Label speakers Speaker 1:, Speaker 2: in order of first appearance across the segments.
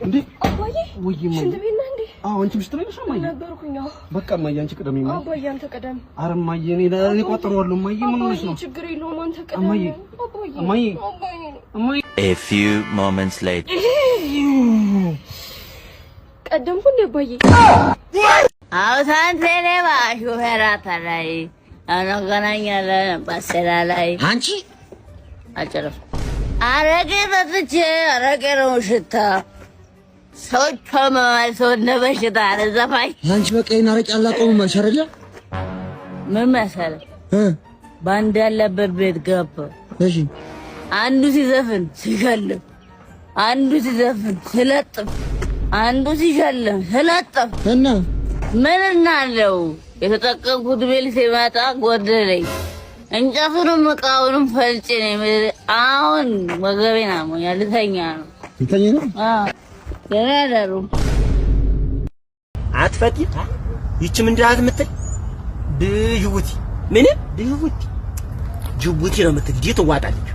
Speaker 1: እንዴ
Speaker 2: አባዬ
Speaker 1: ወይ ማይ
Speaker 2: ሽንት ቤት ነህ እንዴ?
Speaker 1: አዎ አንቺ ብስጥ ነሽ ማይ
Speaker 2: ነበርኩኝ።
Speaker 1: በቃ ማይ አንቺ ቀደም ማይ
Speaker 2: አባዬ አንተ ቀደም።
Speaker 1: ኧረ ማይ እኔ ቋጥረዋለሁ ማይ ምን ሆነሽ ነው?
Speaker 2: ችግር የለውም አንተ ቀደም።
Speaker 1: ማይ ማይ
Speaker 3: A few moments later
Speaker 2: ቀደምኩ እንዴ አባዬ?
Speaker 4: አውሳንቴ ነባ ሹፌራት ላይ አናገናኛለን ባሰላ ላይ
Speaker 5: አንቺ
Speaker 4: አጨረፍ አረቄ ጠጥቼ አረቄ ነው ሽታ ሰዎች ከመማልሰው ነበሽታ አለዘፋኝ
Speaker 5: አንቺ በቃ ይሄን አረቄ አላቆም ማልሻረለ
Speaker 4: ምን መሰለህ ባንድ ያለበት ቤት ገባ።
Speaker 5: እሺ
Speaker 4: አንዱ ሲዘፍን ሲከልም፣ አንዱ ሲዘፍን ሲለጥፍ፣ አንዱ ሲሸልም ሲለጥፍ
Speaker 5: እና
Speaker 4: ምን እናለው የተጠቀምኩት ቤል ሲመጣ ጎደለኝ። እንጨቱንም እቃውንም ፈልጬ ነው አሁን ወገቤና ልተኛ ነው።
Speaker 5: ልተኛ ነው?
Speaker 4: አዎ ገና ደሩ
Speaker 6: አትፈቲ ይቺ ምንድን ናት የምትል ጅቡቲ ምን ጅቡቲ ነው የምትል ጅት ዋጣለች።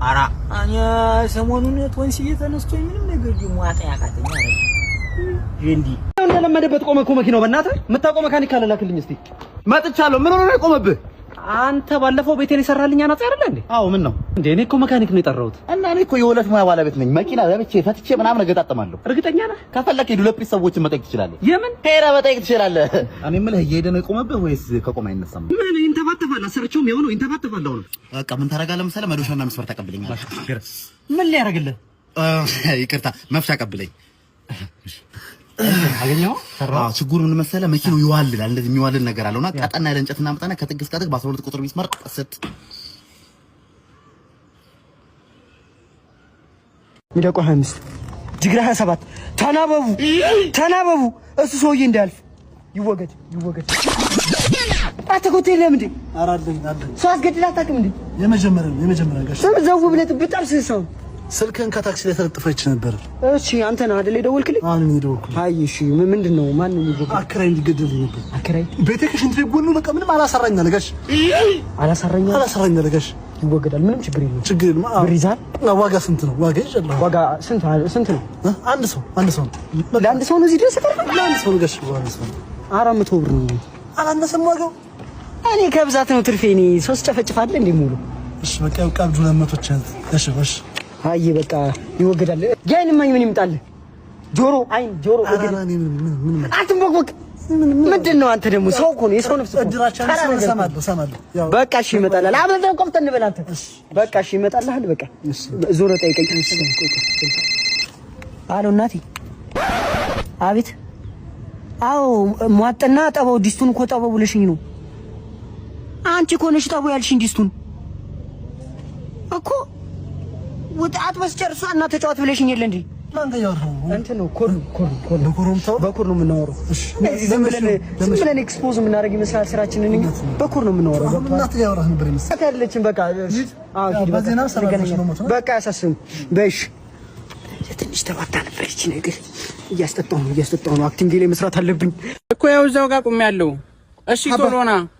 Speaker 6: ኧረ እኔ ሰሞኑን ቶንሲል ተነስቶኝ ምንም ነገር ጅሟጣ ያቃተኝ አይደል እንዴ
Speaker 1: እንደለመደበት ቆመ እኮ መኪናው። በእናትህ የምታውቀው መካኒክ ካለ ላክልኝ እስቲ። መጥቻለሁ። ምን ሆነ ነው የቆመብህ? አንተ ባለፈው ቤቴን ይሰራልኝ አናጽ አይደለ እንዴ? አዎ ምን ነው እንዴ? እኔ እኮ መካኒክ ነው የጠራሁት።
Speaker 7: እና እኔ እኮ የሁለት ሙያ ባለቤት ነኝ። መኪና ለብቼ ፈትቼ ምናምን እገጣጠማለሁ።
Speaker 1: እርግጠኛ ነህ?
Speaker 7: ከፈለክ ዱለጲስ ሰዎችን መጠየቅ ትችላለህ።
Speaker 1: የምን
Speaker 7: ሄራ መጠየቅ ትችላለህ። እኔ የምልህ እየሄደ ነው የቆመብህ ወይስ ከቆመ አይነሳም?
Speaker 1: ምን ይንተባተባል? አሰርቼውም የሆነው ይንተባተባል። አሁን
Speaker 7: በቃ ምን ታደርጋለህ መሰለህ? መዶሻና መስፈር ተቀብለኛል።
Speaker 1: ምን ሊያደርግልህ?
Speaker 7: ይቅርታ መፍቻ ቀብለኝ።
Speaker 1: አገኘው
Speaker 7: አዎ ችግሩ ምን መሰለህ? መኪናው ይዋልላል። እንደዚህ የሚዋልል ነገር አለውና ቀጠና ያለ እንጨት እናመጣና ከጥግ እስከ ጥግ በ12 ቁጥር ሚስማር ቀሰት
Speaker 5: ሚደቆ 25 ጅግራ 27 ተናበቡ እሱ ሰውዬ እንዳያልፍ ይወገድ አትኮቴ ለምን እንዴ?
Speaker 7: አራደኝ
Speaker 5: ሰው አስገድላ አታውቅም እንዴ?
Speaker 7: የመጀመሪያ ጋር
Speaker 5: ስም ዘው ብለህ ብጣል ሰው
Speaker 7: ስልክን ከታክሲ ላይ ተለጥፈች ነበር።
Speaker 5: እሺ አንተ ነህ አይደል የደወልክልኝ?
Speaker 7: አዎ እኔ ደወልኩልኝ።
Speaker 5: አይ እሺ ምንድነው? ማን ነው የሚገባ?
Speaker 7: አከራይ እንዲገደልኝ ነበር።
Speaker 5: አከራይ
Speaker 7: ቤቴ ከሽንት ቤት ጎኑ በቃ ምንም አላሰራኝ አለጋሽ።
Speaker 5: አላሰራኝ
Speaker 7: አለጋሽ።
Speaker 5: ይወገዳል። ምንም ችግር የለውም።
Speaker 7: ችግር የለም።
Speaker 5: ብር ይዛል።
Speaker 7: ዋጋ ስንት ነው? ዋጋ ይችላል።
Speaker 5: ዋጋ ስንት ነው?
Speaker 7: አንድ ሰው ነው።
Speaker 5: ለአንድ ሰው ነው እዚህ ድረስ ተቀርበ?
Speaker 7: ለአንድ ሰው ነው ጋሽ።
Speaker 5: 400 ብር ነው።
Speaker 7: አላነሰም ዋጋው።
Speaker 5: እኔ ከብዛት ነው ትርፌ። እኔ ሶስት ጨፈጭፋለህ እንዴ ሙሉ?
Speaker 7: እሺ በቃ ቀብዱ 200 ቻንስ። እሺ
Speaker 5: አይ በቃ ይወገዳል። የአይን ማኝ ምን ይምጣልህ? ጆሮ አትንቦቅቦቅ። ምንድን ነው አንተ ደግሞ? ሰው እኮ ነው የሰው ነፍስ
Speaker 7: እድራቻን ሰማለሁ።
Speaker 5: በቃ እሺ ይመጣልሃል። አበዛው ቆፍጠን በል አንተ። በቃ እሺ ይመጣልሃል። በቃ ዞሮ ጠይቀኝ። አሎ እናቴ። አቤት። አዎ ሟጠና ጠባው ዲስቱን እኮ ጠባው ብለሽኝ ነው። አንቺ እኮ ነሽ ጠባው ያልሽኝ ዲስቱን እኮ ወጣት መስጨርሷ እና ተጫወት ብለሽኝ የለ እንዴ?
Speaker 7: ማንተ ያወራው
Speaker 5: እንትን ነው ኮር በኮር ነው የምናወራው። ዝም ብለን ኤክስፖዝ የምናደርግ ይመስላል ስራችንን እንጂ በኮር ነው የምናወራው።
Speaker 7: እናት ያወራህ ነበር ይመስል
Speaker 5: ያለችን በቃ ሂድ በቃ አያሳስብም። በሽ ትንሽ ተባታ ነበር እቺ ነገር። እያስጠጣሁ ነው። አክቲንግ ላይ መስራት አለብኝ
Speaker 8: እኮ ያው እዛው ጋር ቆሜያለሁ። እሺ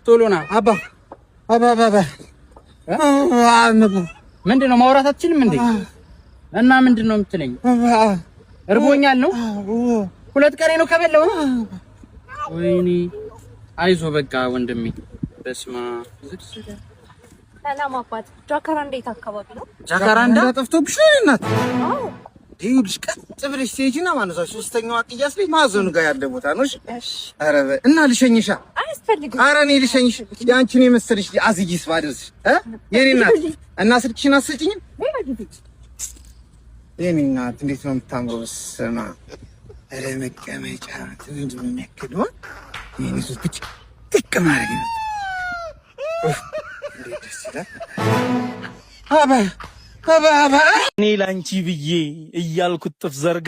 Speaker 8: ቶሎና
Speaker 5: አባ
Speaker 8: ምንድነው ማውራት አትችልም እንዴ? እና ምንድነው የምትለኝ? እርቦኛል ነው። 2 ቀሬ ነው ከበላው። ወይኔ አይዞ በቃ ወንድሜ። በስማ
Speaker 2: ሰላም አባት። ጃካራንዳ የት አካባቢ ነው?
Speaker 5: ጃካራንዳ ጠፍቶብሽ ነው እናት?
Speaker 2: አዎ
Speaker 5: ይኸውልሽ ቀጥ ብለሽ ትሄጂና ማለት ነው 3ኛው አጥያስ ላይ ማዘኑ ጋር ያለ ቦታ ነው። እሺ ኧረ እና ልሸኝሻ?
Speaker 2: አያስፈልግም።
Speaker 5: ኧረ እኔ ልሸኝሽ። ያንቺን የመሰለሽ አዝጊስ ባደርስ የኔ እናት እና ስልክሽን አስጭኝም። የኔ እናት እንዴት ነው የምታምረው! በስመ አብ! ኧረ መቀመጫ ምንድን ነው የሚያክለው? የኔ ሱት ጥቅ ማድረግ ነው። እንዴት ደስ ይላል! አባ
Speaker 6: እኔ ላንቺ ብዬ እያልኩት ጥፍ ዘርጋ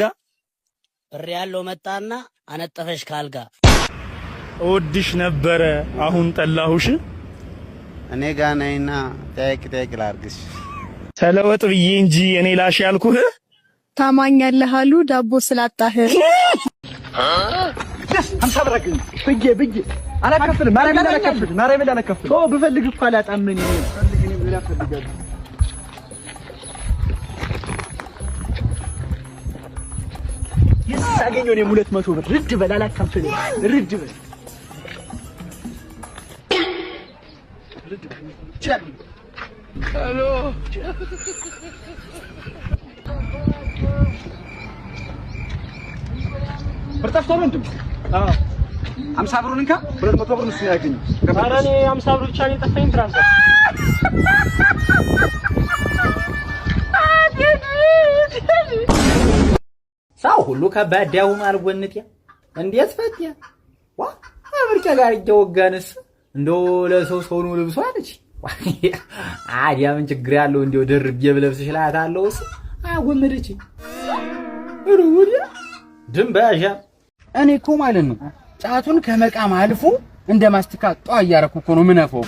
Speaker 4: ብር ያለው መጣና አነጠፈሽ ካልጋ።
Speaker 6: እወድሽ ነበረ አሁን ጠላሁሽ።
Speaker 7: እኔ ጋር ነይና ጠይቅ ላድርግሽ።
Speaker 6: ተለወጥ ብዬ እንጂ እኔ ላሽ ያልኩህ።
Speaker 2: ታማኛለህ አሉ ዳቦ ስላጣህ።
Speaker 5: አንሳብራክኝ ብዬ አላከፍልም። ማረም አላከፍልም። ኦ ብፈልግ እኮ አላጣምን ነው ፈልግኝ ብላ ፈልጋለሁ።
Speaker 6: ሳገኘው እኔም 200 ብር ርድ በል አላካፍልህ ርድ በል ሄሎ
Speaker 1: ብርጠፍቶ ምንድን አዎ 50 ብሩን እንካ 200 ብር ነው ያገኘው።
Speaker 6: ኧረ እኔ 50 ብር ብቻ ነው የጠፋኝ ትራንስፈር
Speaker 9: ሰው ሁሉ ከባድ ያውም አልጎንት እንዴት ፈትያ ዋ አብርቀ ጋር ይወጋንስ እንደው ለሰው ሰው ነው ልብሷ አለች አዲያ ምን ችግር ያለው እንደው ደርብ የብለብስ ይችላታለውስ አጎመደች ሩዲያ ድንባያዣ
Speaker 8: እኔ እኮ ማለት ነው ጫቱን ከመቃም አልፎ እንደ ማስቲካ ጧ እያረኩ እኮ ነው ምነፈው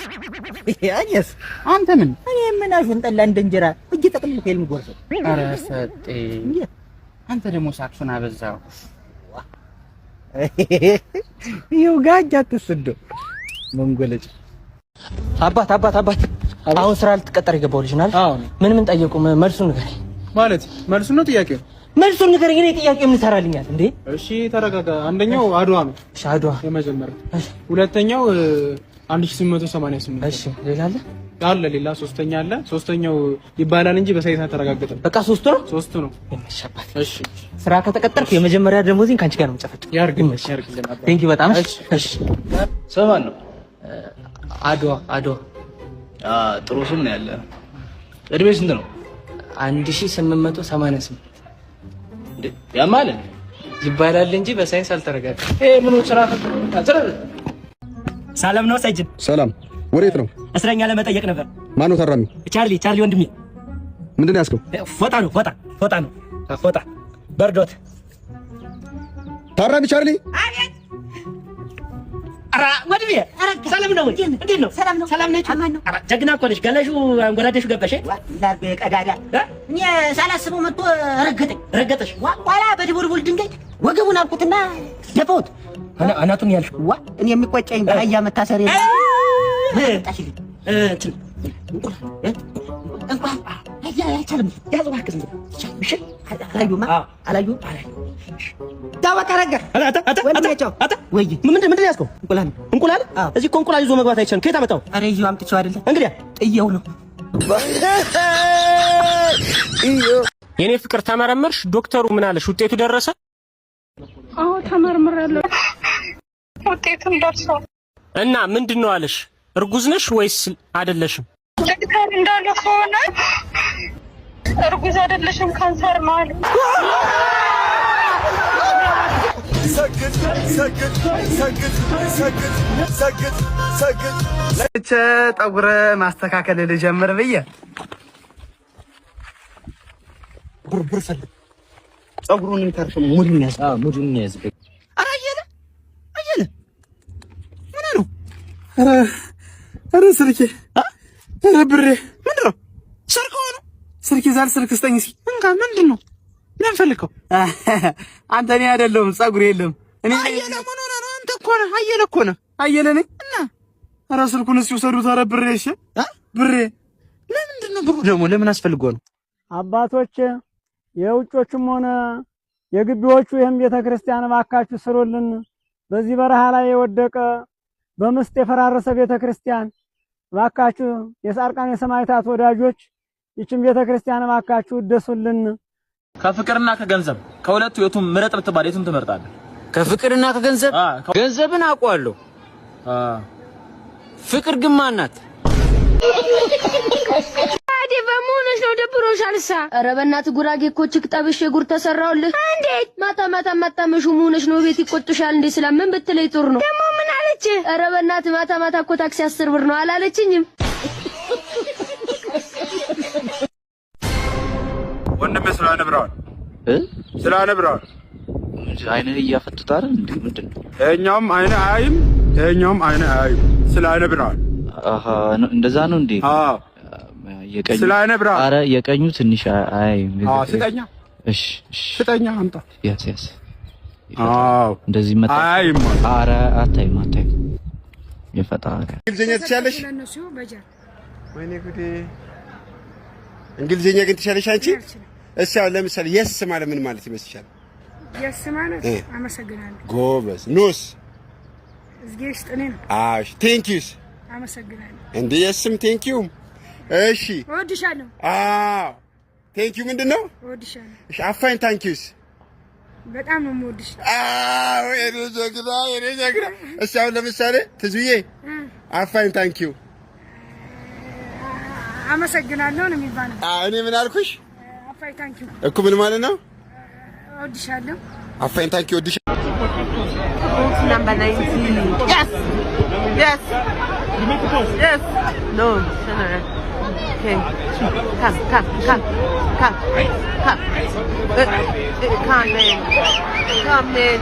Speaker 6: ያኔስ
Speaker 8: አንተ ምን
Speaker 6: እኔ ምን አሹን ጠላ እንደ እንጀራ እጅ ጠቅልል ከልም ጎርሰ
Speaker 8: ኧረ ሰጤ አንተ ደግሞ ሳክሱን አበዛው
Speaker 6: ይው ጋጃ ተሰዶ መንጎለጭ
Speaker 5: አባት አሁን ስራ ልትቀጠር ይገባው ልጅ ናል ምን ጠየቁ መልሱን ንገረኝ
Speaker 1: ማለት መልሱን ነው ጥያቄው
Speaker 5: መልሱን ንገረኝ እኔ ጥያቄው ምን ይሰራልኛል እንዴ
Speaker 1: እሺ ተረጋጋ አንደኛው አድዋ ነው
Speaker 5: እሺ አድዋ
Speaker 1: የመጀመሪያው ሁለተኛው 1888
Speaker 5: እሺ ሌላ አለ
Speaker 1: ሌላ ሶስተኛው ይባላል እንጂ በሳይንስ ተረጋግጠ
Speaker 5: በቃ ሶስቱ ነው እሺ ስራ ከተቀጠርክ የመጀመሪያ ደሞዜን ካንቺ ጋር ነው የምጨፈጨው
Speaker 1: ያርግልኝ
Speaker 5: ቴንክ ዩ በጣም እሺ
Speaker 1: ሰማን ነው
Speaker 5: አድዋ
Speaker 1: ጥሩ ስም ነው ያለ እድሜ ስንት ነው
Speaker 5: 1888
Speaker 1: እንዴ ያማለ
Speaker 5: ይባላል እንጂ በሳይንስ አልተረጋገጠም
Speaker 1: ምን ስራ
Speaker 5: ሰላም ነው ሰጅን
Speaker 10: ሰላም ወዴት ነው
Speaker 5: እስረኛ ለመጠየቅ ነበር
Speaker 10: ማን ነው ታራሚ
Speaker 5: ቻርሊ ወንድሜ
Speaker 10: ምንድን ነው ያስከው ፎጣ
Speaker 5: በርዶት
Speaker 10: ታራሚ ቻርሊ
Speaker 5: አቤት አራ ወንድሜ ሰላም ነው እንዴት ነው ሰላም ነች አራ ጀግና እኮ ነሽ ገለሹ አንጎራደሹ ገባሽ
Speaker 6: ላርገ ቀዳዳ እኔ ሳላስበው መጥቶ ረገጠሽ ኋላ በድቡልቡል ድንጋይ ወገቡን አልኩትና ደፈውት
Speaker 5: አናቱን ያልሽ
Speaker 6: እኔ የሚቆጨኝ በአህያ መታሰር ታሽልኝ እንኳን አይቻልም ያዘው አከዝም እሺ አላዩ ታወቀ ረጋ ወንድሜቸው ወይ
Speaker 5: ምንድን ያዝከው እንቁላል እዚህ እኮ እንቁላል ይዞ መግባት አይቻልም ከየት አመጣው
Speaker 6: ኧረ ይዤው አምጥቼው አይደለም
Speaker 5: እንግዲህ
Speaker 6: ጥየው ነው
Speaker 11: የኔ ፍቅር ተመረመርሽ ዶክተሩ ምን አለሽ ውጤቱ ደረሰ
Speaker 2: አዎ ተመርምሬያለሁ ውጤቱም ደርሷል
Speaker 11: እና ምንድነው አለሽ እርጉዝ ነሽ ወይስ አይደለሽም
Speaker 2: ዶክተር እንዳለው ከሆነ እርጉዝ አይደለሽም ካንሰር ነው አለ
Speaker 1: ሰግጥ ጠጉር ማስተካከል ልጀምር ብዬ
Speaker 5: ብር ፈልግ ጸጉሩን እንከርፍ ሙድን ያዝ አራየለ ምን ነው
Speaker 1: ኧረ ስልኬ ኧረ ብሬ ምንድን ነው ሰርቀው ነው ስልክ ይዛል ስልክ ስጠኝ እስኪ እንካ ምንድን ነው ምን ፈልከው አንተ እኔ አይደለሁም ጸጉር የለም እኔ አየለ ምን ሆነ ነው አንተ እኮ ነህ አየለ ነኝ እና ኧረ ስልኩን እስኪ ውሰዱት ኧረ ብሬ እሺ ብሬ ለምንድን ነው ብሩ ደግሞ ለምን አስፈልጎ ነው
Speaker 12: አባቶች የውጮቹም ሆነ የግቢዎቹ ይሄን ቤተክርስቲያን እባካችሁ ስሩልን በዚህ በረሃ ላይ የወደቀ በምስጥ የፈራረሰ ቤተክርስቲያን እባካችሁ የጻድቃን የሰማዕታት ወዳጆች ይችን ቤተክርስቲያን እባካችሁ ደሱልን
Speaker 13: ከፍቅርና ከገንዘብ ከሁለቱ የቱን ምረጥ ብትባል የቱን ትመርጣለህ
Speaker 14: ከፍቅርና ከገንዘብ ገንዘብን አውቀዋለሁ ፍቅር ግን ማን ናት
Speaker 2: አዲ በመሆንሽ ነው ደብሮሻልሳ ኧረ በእናትህ ጉራጌ እኮ ችክ ጠብሼ ጉር ተሰራውልህ እንዴት ማታ መጣመሹ መሆንሽ ነው ቤት ይቆጥሻል እንዴ ስለምን ብትለይ ጥሩ ነው ደግሞ ምን አለች ኧረ በእናትህ ማታ እኮ ታክሲ 10 ብር ነው አላለችኝም
Speaker 15: ወንድም ስላነ ብራውን
Speaker 3: አይንህ እያፈቱት አይደል እንዴ ምንድነው
Speaker 15: እኛም አይነ አያይም ስላነ ብራውን
Speaker 3: አሃ እንደዛ ነው እንዴ
Speaker 15: አዎ
Speaker 3: የቀኙ
Speaker 15: ስላነ ብራውን
Speaker 3: አረ የቀኙ ትንሽ አይ
Speaker 15: ስጠኛ
Speaker 3: እሺ
Speaker 15: ስጠኛ አምጣ
Speaker 3: ያስ
Speaker 15: አዎ
Speaker 3: እንደዚህ መጣ
Speaker 15: አይም
Speaker 3: አረ አታይም የፈጣሪ
Speaker 15: እንግሊዝኛ ትችያለሽ ወይኔ ጉዴ እንግሊዝኛ ግን ትችያለሽ አንቺ እሺ አሁን ለምሳሌ የስ ማለት ምን ማለት ይመስልሻል የስ ማለት አመሰግናለሁ።
Speaker 10: ጎበዝ። ኖስ
Speaker 15: እዝጌሽ ጥኔን
Speaker 10: አሽ ቴንኪውስ
Speaker 15: አመሰግናለሁ።
Speaker 10: እንዴ የስም ቴንኪው። እሺ
Speaker 15: እወድሻለሁ።
Speaker 10: አዎ ቴንኪው ምንድነው?
Speaker 15: እወድሻለሁ።
Speaker 10: እሺ አፋይን ታንኪውስ
Speaker 15: በጣም ነው የምወድሽ።
Speaker 10: አዎ የኔ ጀግና የኔ ጀግና። እሺ አሁን ለምሳሌ ትዙዬ አፋይን ታንኪው
Speaker 15: አመሰግናለሁ ነው የሚባለው።
Speaker 10: እኔ ምን አልኩሽ?
Speaker 15: አፋይን ታንኪው
Speaker 10: እኮ ምን ማለት ነው?
Speaker 15: እወድሻለሁ።
Speaker 10: አፋይን ታንኪው እወድሻለሁ።
Speaker 16: Number 19. Yes. Yes. Yes. No. Okay. Come. Come, man. Come, man.